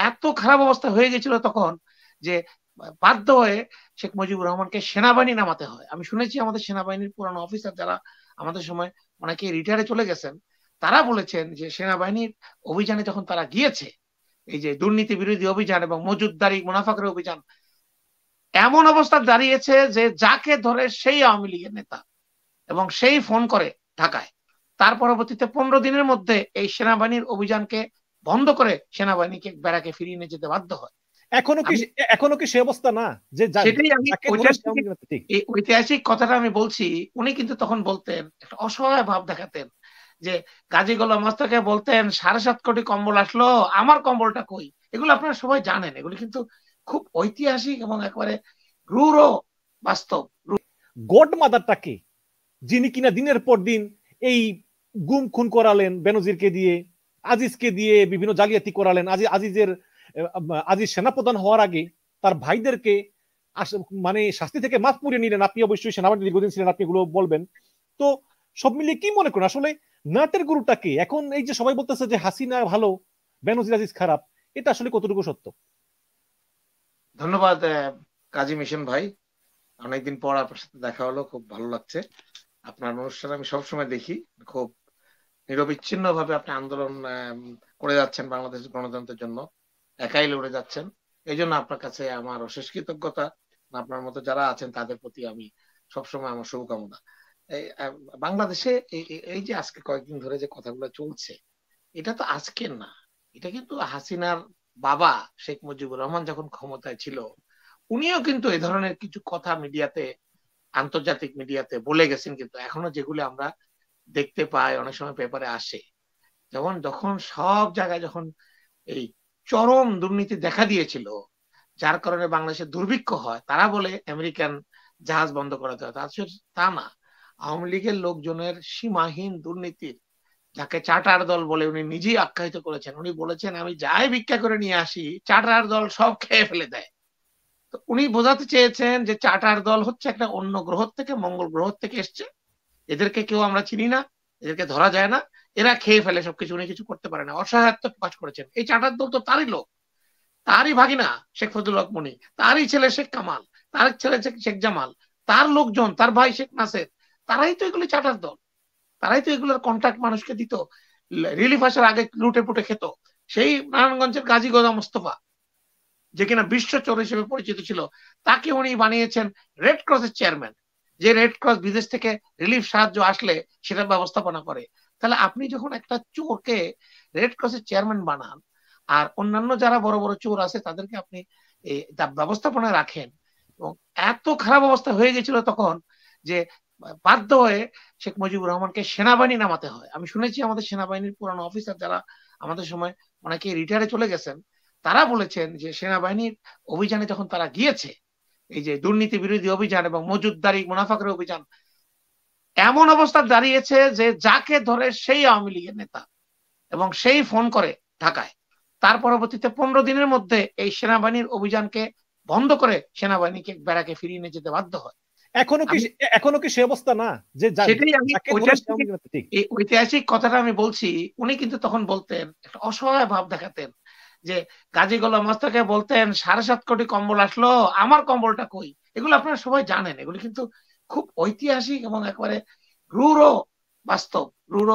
এত খারাপ অবস্থা হয়ে গেছিল তখন যে বাধ্য হয়ে শেখ মুজিবুর রহমানকে সেনাবাহিনী নামাতে হয়। আমি শুনেছি আমাদের সেনাবাহিনীর পুরানো অফিসার যারা আমাদের সময় অনেকে রিটায়ারে চলে গেছেন, তারা বলেছেন যে সেনাবাহিনীর অভিযানে যখন তারা গিয়েছে, এই যে দুর্নীতি বিরোধী অভিযান এবং মজুদদারি মুনাফাখোরি অভিযান, এমন অবস্থা দাঁড়িয়েছে যে যাকে ধরে সেই আওয়ামী লীগের নেতা এবং সেই ফোন করে ঢাকায়। তার পরবর্তীতে 15 দিনের মধ্যে এই সেনাবাহিনীর অভিযানকে বন্ধ করে সেনাবাহিনীকে ব্যারাকে ফিরিয়ে নিয়ে যেতে বাধ্য হয়। এখনো কি আমি এখনো কি সে অবস্থা না যে সেটাই আমি যাকে ধরে সে আওয়ামী লীগের নেতা? ঠিক এই ঐতিহাসিক কথাটা আমি বলছি। উনি কিন্তু তখন বলতেন, একটা অসহায় ভাব দেখাতেন যে গাজী গোলাম মোস্তফাকে বলতেন 7.5 কোটি কম্বল আসলো, আমার কম্বলটা কই। এগুলো আপনারা সবাই জানেন, এগুলো কিন্তু খুব ঐতিহাসিক এবং একেবারে রূঢ় বাস্তব। গড মাদারটা কে, যিনি কিনা দিনের পর দিন এই গুম খুন করালেন বেনজিরকে দিয়ে, আজিজকে দিয়ে বিভিন্ন জালিয়াতি করালেন। আজিজ সেনাপ্রধান হওয়ার আগে তার ভাইদেরকে মানে শাস্তি থেকে মাফ করিয়ে নিলেন। আপনি অবশ্যই সেনাবাহিনী দীর্ঘদিন ছিলেন, আপনি এগুলো বলবেন। তো সব মিলিয়ে কি মনে করেন আসলে নাটের গুরুটা কে? এখন এই যে সবাই বলতেছে যে হাসিনা ভালো, বেনজির আজিজ খারাপ, এটা আসলে কতটুকু সত্য? ধন্যবাদ কাজী মিশন ভাই, অনেকদিন পর আপনার সাথে দেখা হলো, খুব ভালো লাগছে। আপনার অনুষ্ঠান আমি সবসময় দেখি, খুব নিরবিচ্ছিন্ন ভাবে আপনি আন্দোলন করে যাচ্ছেন বাংলাদেশের গণতন্ত্রের জন্য, একাই লড়ে যাচ্ছেন। এই জন্য আপনার কাছে আমার অশেষ কৃতজ্ঞতা। আপনার মতো যারা আছেন তাদের প্রতি আমি সবসময় আমার শুভকামনা। বাংলাদেশে এই যে আজকে কয়েকদিন ধরে যে কথাগুলো চলছে, এটা তো আজকের না, এটা কিন্তু হাসিনার বাবা শেখ মুজিবুর রহমান যখন ক্ষমতায় ছিল, উনিও কিন্তু এই ধরনের কিছু কথা মিডিয়াতে, আন্তর্জাতিক মিডিয়াতে বলে গেছেন। কিন্তু এখনো যেগুলো আমরা দেখতে পাই, অনেক সময় পেপারে আসে, যখন সব জায়গায় যখন এই চরম দুর্নীতি দেখা দিয়েছিল, যার কারণে বাংলাদেশে দুর্ভিক্ষ হয়, তারা বলে আমেরিকান জাহাজ বন্ধ করাতে হয়। তা না, আওয়ামী লীগের লোকজনের সীমাহীন দুর্নীতির, যাকে চার্টার দল বলে উনি নিজেই আখ্যায়িত করেছেন। উনি বলেছেন আমি যাই ভিক্ষা করে নিয়ে আসি চার্টার দল সব খেয়ে ফেলে দেয়। তো উনি বোঝাতে চেয়েছেন যে চার্টার দল হচ্ছে একটা অন্য গ্রহ থেকে, মঙ্গল গ্রহ থেকে এসছে, এদেরকে কেউ আমরা চিনি না, এদেরকে ধরা যায় না, এরা খেয়ে ফেলে সবকিছু, উনি কিছু করতে পারে না, অসহায়ত্ব প্রকাশ করেছেন। এই চার্টার দল তো তারই লোক, তারই ভাগিনা শেখ ফজলুল হক মনি, তারই ছেলে শেখ কামাল, তার ছেলে শেখ জামাল, তার লোকজন, তার ভাই শেখ নাসের, তারাই তো এগুলি চার্টার দল, তারাই তো এগুলোর কন্ট্রাক্ট মানুষকে দিত, রিলিফ আসার আগে লুটে পুটে খেত। সেই নারায়ণগঞ্জের গাজী গোলাম মোস্তফা, যে কিনা বিশ্ব চোর হিসেবে পরিচিত ছিল, তাকে উনি বানিয়েছেন রেড ক্রসের চেয়ারম্যান, যে রেড ক্রস বিদেশ থেকে রিলিফ সাহায্য আসলে সেটা ব্যবস্থাপনা করে। তাহলে আপনি যখন একটা চোরকে রেড ক্রসের চেয়ারম্যান বানান, আর অন্যান্য যারা বড় বড় চোর আছে তাদেরকে আপনি ব্যবস্থাপনায় রাখেন, এবং এত খারাপ অবস্থা হয়ে গেছিল তখন যে বাধ্য হয়ে শেখ মুজিবুর রহমানকে সেনাবাহিনী নামাতে হয়। আমি শুনেছি আমাদের সেনাবাহিনীর পুরানো অফিসার যারা আমাদের সময় অনেকে রিটায়ারে চলে গেছেন, তারা বলেছেন যে সেনাবাহিনীর অভিযানে যখন তারা গিয়েছে, এই যে দুর্নীতি বিরোধী অভিযান এবং মজুদদারি মুনাফাখোরি অভিযান, এমন অবস্থা দাঁড়িয়েছে যে যাকে ধরে সেই আওয়ামী লীগের নেতা এবং সেই ফোন করে ঢাকায়। তার পরবর্তীতে 15 দিনের মধ্যে এই সেনাবাহিনীর অভিযানকে বন্ধ করে সেনাবাহিনীকে ব্যারাকে ফিরিয়ে নিয়ে যেতে বাধ্য হয়। এখনো কি সে অবস্থা না যে সেটাই আমি এই ঐতিহাসিক কথাটা আমি বলছি। উনি কিন্তু তখন বলতেন, একটা অসহায় ভাব দেখাতেন যে গাজী গোলাম মোস্তফাকে বলতেন 7.5 কোটি কম্বল আসলো, আমার কম্বলটা কই। এগুলো আপনারা সবাই জানেন, এগুলো কিন্তু খুব ঐতিহাসিক এবং একেবারে রূঢ় বাস্তব, রূঢ়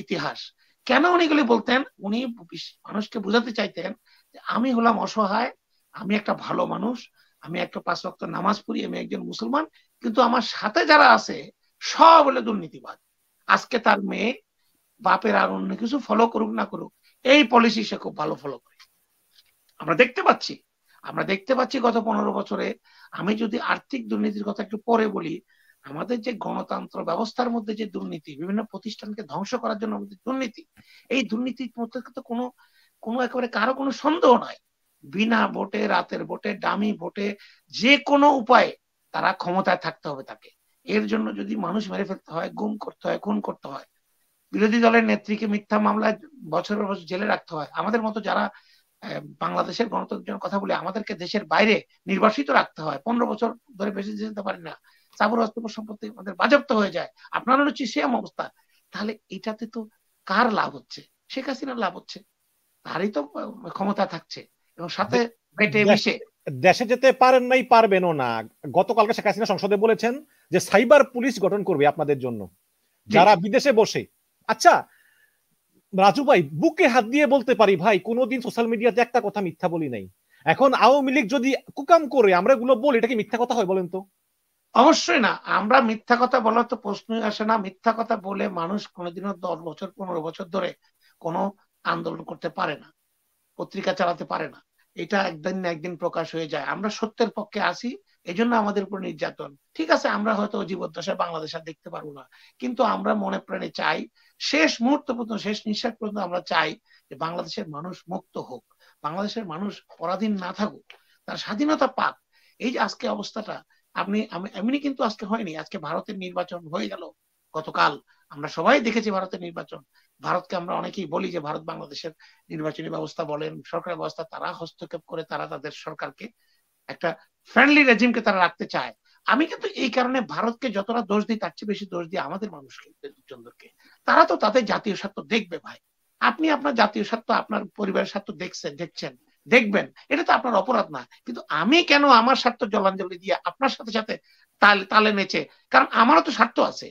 ইতিহাস। কেন উনি এগুলি বলতেন? উনি মানুষকে বোঝাতে চাইতেন যে আমি হলাম অসহায়, আমি একটা ভালো মানুষ, আমি একটা 5 ওয়াক্ত নামাজ পড়ি, আমি একজন মুসলমান, কিন্তু আমার সাথে যারা আছে সব হলো দুর্নীতিবাদ। আজকে তার মেয়ে বাপের আর অন্য কিছু ফলো করুক না করুক, এই পলিসি সে খুব ভালো ফলো করে। আমরা দেখতে পাচ্ছি গত 15 বছরে। আমি যদি আর্থিক দুর্নীতির কথা একটু পরে বলি, আমাদের যে গণতন্ত্র ব্যবস্থার মধ্যে যে দুর্নীতি, বিভিন্ন প্রতিষ্ঠানকে ধ্বংস করার জন্য আমাদের দুর্নীতি, এই দুর্নীতির মধ্যে তো কোনো একেবারে কারো কোনো সন্দেহ নাই। বিনা ভোটে, রাতের ভোটে, ডামি ভোটে, যে কোনো উপায়ে তারা ক্ষমতায় থাকতে হবে তাকে। এর জন্য যদি মানুষ মেরে ফেলতে হয়, গুম করতে হয়, খুন করতে হয়, বিরোধী দলের নেত্রীকে মিথ্যা মামলায় বছরের বছর জেলে রাখতে হয়, আমাদের মতো যারা বাংলাদেশের গণতন্ত্রের কথা বলে আমাদেরকে দেশের বাইরে নির্বাসিত রাখতে হয়, 15 বছর ধরে বেশি যেতে পারি না, স্থাবর অস্থাবর সম্পত্তি আমাদের বাজেয়াপ্ত হয়ে যায়, আপনার হচ্ছে সেম অবস্থা। তাহলে এটাতে তো কার লাভ হচ্ছে? শেখ হাসিনার লাভ হচ্ছে, তারই তো ক্ষমতা থাকছে। এবং সাথে বেটে মিশে। দেশে যেতে পারেন নাই, পারবেনও না। গতকালকে শেখ হাসিনা সংসদে বলেছেন যে সাইবার পুলিশ গঠন করবে আপনাদের জন্য, যারা বিদেশে বসে। আচ্ছা রাজু ভাই, বুকে হাত দিয়ে বলতে পারি ভাই, কোনোদিন সোশ্যাল মিডিয়াতে একটা কথা মিথ্যা বলি নাই। এখন আওয়ামী লীগ যদি কুকাম করে আমরা এগুলো বলি, এটা কি মিথ্যা কথা হয় বলেন তো? অবশ্যই না, আমরা মিথ্যা কথা বলার তো প্রশ্নই আসে না। মিথ্যা কথা বলে মানুষ কোনোদিনও 10 বছর 15 বছর ধরে কোনো আন্দোলন করতে পারে না, পত্রিকা চালাতে পারে না। এটা একদিন না একদিন প্রকাশ হয়ে যায়। আমরা সত্যের পক্ষে আসি, এই জন্য আমাদের উপর নির্যাতন। ঠিক আছে, আমরা হয়তো জীবদ্দশায় বাংলাদেশ আর দেখতে পারবো না, কিন্তু আমরা মনে প্রাণে চাই, শেষ মুহূর্ত পর্যন্ত, শেষ নিঃশ্বাস পর্যন্ত আমরা চাই যে বাংলাদেশের মানুষ মুক্ত হোক, বাংলাদেশের মানুষ পরাধীন না থাকুক, তার স্বাধীনতা পাক। এই যে আজকে অবস্থাটা, এমনি কিন্তু আজকে হয়নি। আজকে ভারতের নির্বাচন হয়ে গেল গতকাল, আমরা সবাই দেখেছি ভারতের নির্বাচন। ভারতকে আমরা অনেকেই বলি যে ভারত বাংলাদেশের নির্বাচনী ব্যবস্থা বলেন, সরকার ব্যবস্থা, তারা হস্তক্ষেপ করে, তারা তাদের সরকারকে একটা ফ্রেন্ডলি রেজিমকে তারা রাখতে চায়। আমি কিন্তু এই কারণে ভারতকে যতটা দোষ দিই, তার চেয়ে বেশি দোষ দিই আমাদের মানুষকে, জনদেরকে। তারা তো তাদের জাতীয় স্বার্থ দেখবে ভাই। আপনি আপনার জাতীয় স্বার্থ, আপনার পরিবারের স্বার্থ দেখছেন, দেখবেন, এটা তো আপনার অপরাধ না। কিন্তু আমি কেন আমার স্বার্থ জলাঞ্জলি দিয়ে আপনার সাথে সাথে তালে নেচে, কারণ আমারও তো স্বার্থ আছে।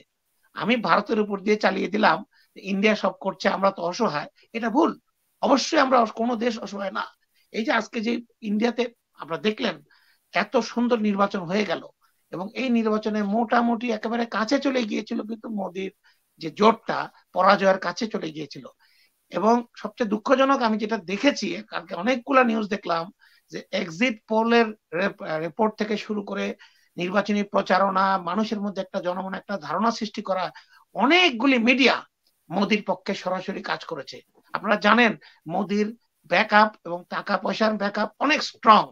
আমি ভারতের উপর দিয়ে চালিয়ে দিলাম, ইন্ডিয়া সব করছে, আমরা তো অসহায়, এটা ভুল। অবশ্যই আমরা কোনো দেশ অসহায় না। এই যে আজকে যে ইন্ডিয়াতে আপনারা দেখলেন এত সুন্দর নির্বাচন হয়ে গেল, এবং এই নির্বাচনে মোটামুটি একেবারে কাছে চলে গিয়েছিল, কিন্তু মোদির যে জোটটা পরাজয়ের কাছে চলে গিয়েছিল। এবং সবচেয়ে দুঃখজনক, আমি যেটা দেখেছি, কালকে অনেকগুলা নিউজ দেখলাম যে এক্সিট পোলের রিপোর্ট থেকে শুরু করে নির্বাচনী প্রচারণা, মানুষের মধ্যে একটা জনমনে একটা ধারণা সৃষ্টি করা, অনেকগুলি মিডিয়া মোদির পক্ষে সরাসরি কাজ করেছে। আপনারা জানেন মোদির ব্যাকআপ এবং টাকা পয়সার ব্যাকআপ অনেক স্ট্রং।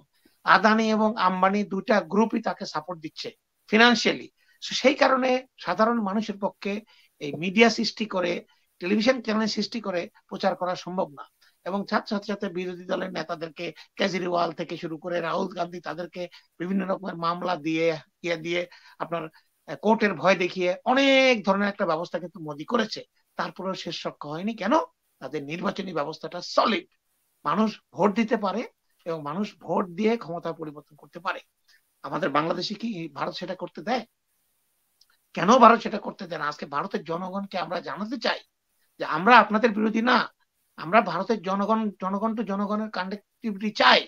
আদানি এবং আম্বানি দুইটা গ্রুপই তাকে সাপোর্ট দিচ্ছে ফিনান্সিয়ালি। সেই কারণে সাধারণ মানুষের পক্ষে এই মিডিয়া সৃষ্টি করে, টেলিভিশন চ্যানেল সৃষ্টি করে প্রচার করা সম্ভব না। এবং সাথে সাথে বিরোধী দলের নেতাদেরকে, কেজরিওয়াল থেকে শুরু করে রাহুল গান্ধী, তাদেরকে বিভিন্ন রকমের মামলা দিয়ে আপনার কোর্টের ভয় দেখিয়ে অনেক ধরনের একটা ব্যবস্থা কিন্তু মোদি করেছে। তারপরেও শেষ রক্ষা হয়নি। কেন? তাদের নির্বাচনী ব্যবস্থাটা সলিড, মানুষ ভোট দিতে পারে এবং মানুষ ভোট দিয়ে ক্ষমতা পরিবর্তন করতে পারে। আমাদের বাংলাদেশে কি ভারত সেটা করতে দেয়? কেন ভারত সেটা করতে দেয় না? আজকে ভারতের জনগণকে আমরা জানাতে চাই যে আমরা আপনাদের বিরোধী না, আমরা ভারতের জনগণ টু জনগণের কানেক্টিভিটি চাই।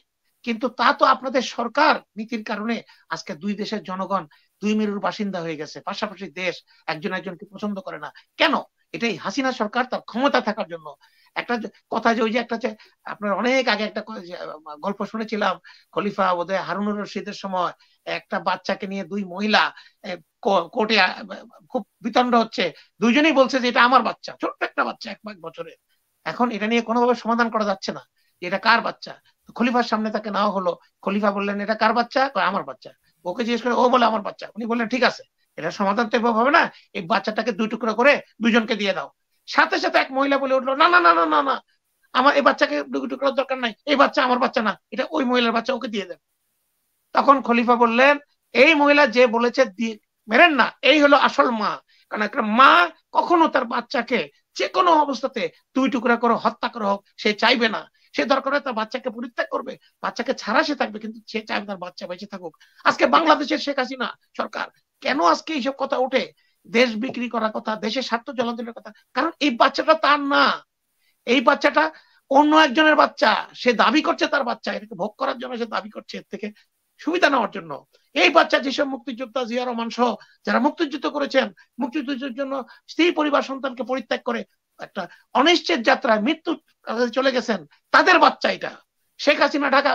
কিন্তু তা তো আপনাদের সরকার নীতির কারণে আজকে দুই দেশের জনগণ দুই মেরুর বাসিন্দা হয়ে গেছে, পাশাপাশি দেশ, একজন একজনকে পছন্দ করে না। কেন? এটাই হাসিনা সরকার তার ক্ষমতা থাকার জন্য। একটা কথা যে ওই যে একটা আপনার অনেক আগে একটা গল্প শুনেছিলাম, খলিফা বোধহয় হারুনুর রশিদের সময় একটা বাচ্চাকে নিয়ে দুই মহিলা কোর্টে খুব বিতণ্ড হচ্ছে, দুইজনেই বলছে যে এটা আমার বাচ্চা, ছোট্ট একটা বাচ্চা 1 বছরের। এখন এটা নিয়ে কোনোভাবে সমাধান করা যাচ্ছে না যে এটা কার বাচ্চা। খলিফার সামনে তাকে নেওয়া হলো, খলিফা বললেন এটা কার বাচ্চা? আমার বাচ্চা। ওকে জিজ্ঞেস করে, ও বলে আমার বাচ্চা। উনি বললেন ঠিক আছে, এটা সমাধান তো এভাবে হবে না, এই বাচ্চাটাকে 2 টুকরো করে দুজনকে দিয়ে দাও। সাথে সাথে এক মহিলা বলে উঠলো, না না না না না না, আমার এই বাচ্চাকে 2 টুকরোর দরকার নাই, এই বাচ্চা আমার বাচ্চা না, এটা ওই মহিলার বাচ্চা, ওকে দিয়ে দেন। তখন খলিফা বললেন, এই মহিলা যে বলেছে মেরেন না, এই হলো আসল মা। কারণ একটা মা কখনো তার বাচ্চাকে যে কোনো অবস্থাতে 2 টুকরা করে হত্যা করা হোক সে চাইবে না। সে দরকার তার বাচ্চাকে পরিত্যাগ করবে, বাচ্চাকে ছাড়া সে থাকবে, কিন্তু সে চাইবে তার বাচ্চা বেঁচে থাকুক। আজকে বাংলাদেশের শেখ হাসিনা সরকার কেন আজকে এইসব কথা ওঠে? দেশ বিক্রি করার কথা, দেশের স্বার্থ জলাঞ্জলির কথা। কারণ এই বাচ্চাটা তার না, এই বাচ্চাটা অন্য একজনের বাচ্চা। সে দাবি করছে তার বাচ্চা, এটাকে ভোগ করার জন্য সে দাবি করছে, এর থেকে সুবিধা নেওয়ার জন্য। এই বাচ্চা যেসব মুক্তিযোদ্ধা, জিয়া রহমান সহ যারা মুক্তিযুদ্ধ করেছেন, মুক্তিযুদ্ধের জন্য স্ত্রী পরিবার সন্তানকে পরিত্যাগ করে একটা অনিশ্চিত যাত্রায় মৃত্যু চলে গেছেন, তাদের বাচ্চা এটা। শেখ হাসিনা ঢাকা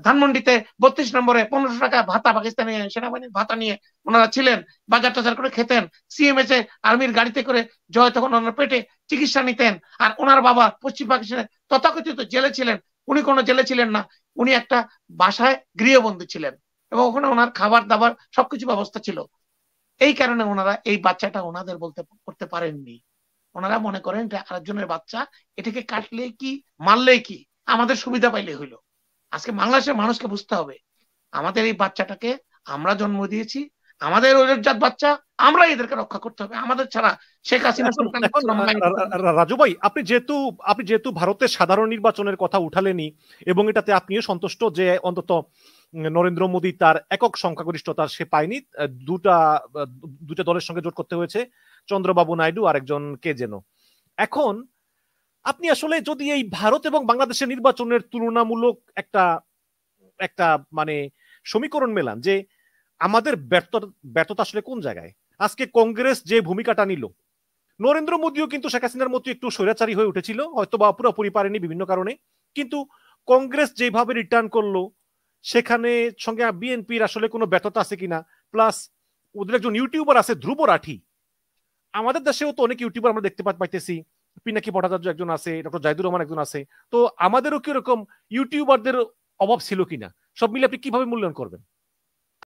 ধানমন্ডিতে 32 নম্বরে 1500 টাকা ভাতা, পাকিস্তানি সেনাবাহিনীর ভাতা নিয়ে ওনারা ছিলেন, বাজার টাজার করে খেতেন, সিএমএস এ আর্মির গাড়িতে করে জয় তখন ওনার পেটে চিকিৎসা নিতেন। আর ওনার বাবা পশ্চিম পাকিস্তানে তথাকথিত জেলে ছিলেন, উনি কোনো জেলে ছিলেন না, উনি একটা বাসায় গৃহবন্দী ছিলেন, এবং ওখানে ওনার খাবার দাবার সবকিছু ব্যবস্থা ছিল। এই কারণে ওনারা এই বাচ্চাটা ওনাদের বলতে করতে পারেননি। ওনারা মনে করেন এটা আরেকজনের বাচ্চা, এটাকে কাটলে কি মারলে কি, আমাদের সুবিধা পাইলে হইলো। আজকে বাংলাদেশের মানুষকে বুঝতে হবে, আমাদের এই বাচ্চাটাকে আমরা জন্ম দিয়েছি, আমাদের ওই জাত বাচ্চা, আমরা এদেরকে রক্ষা করতে হবে, আমাদের ছাড়া শেখ হাসিনা এখন রাজু ভাই, আপনি যেহেতু ভারতের সাধারণ নির্বাচনের কথা উঠালেনি এবং এটাতে আপনিও সন্তুষ্ট যে অন্তত নরেন্দ্র মোদী তার একক সংখ্যাগরিষ্ঠতা সে পায়নি, দুটা দলের সঙ্গে জোট করতে হয়েছে, চন্দ্রবাবু নাইডু আর একজন কে যেন। এখন আপনি আসলে যদি এই ভারত এবং বাংলাদেশের নির্বাচনের তুলনামূলক একটা একটা মানে সমীকরণ মেলান যে আমাদের ব্যর্থতা আসলে কোন জায়গায়। আজকে কংগ্রেস যে ভূমিকাটা নিল, নরেন্দ্র মোদীও কিন্তু শেখ হাসিনার মতো একটু স্বৈরাচারী হয়ে উঠেছিল, হয়তো বা পুরোপুরি পারেনি বিভিন্ন কারণে, কিন্তু কংগ্রেস যেভাবে রিটার্ন করলো সেখানে সঙ্গে বিএনপির আসলে কোনো ব্যর্থতা আছে কিনা। প্লাস ওদের একজন ইউটিউবার আছে ধ্রুব রাঠি, আমাদের দেশেও তো অনেক ইউটিউবার আমরা দেখতে পাইতেছি, পিনাকি ভট্টাচার্য একজন আছে, ডক্টর জাহিদুর রহমান একজন আছে, তো আমাদেরও কি এরকম ইউটিউবারদের অভাব ছিল কিনা, সব মিলে আপনি কিভাবে মূল্যায়ন করবেন?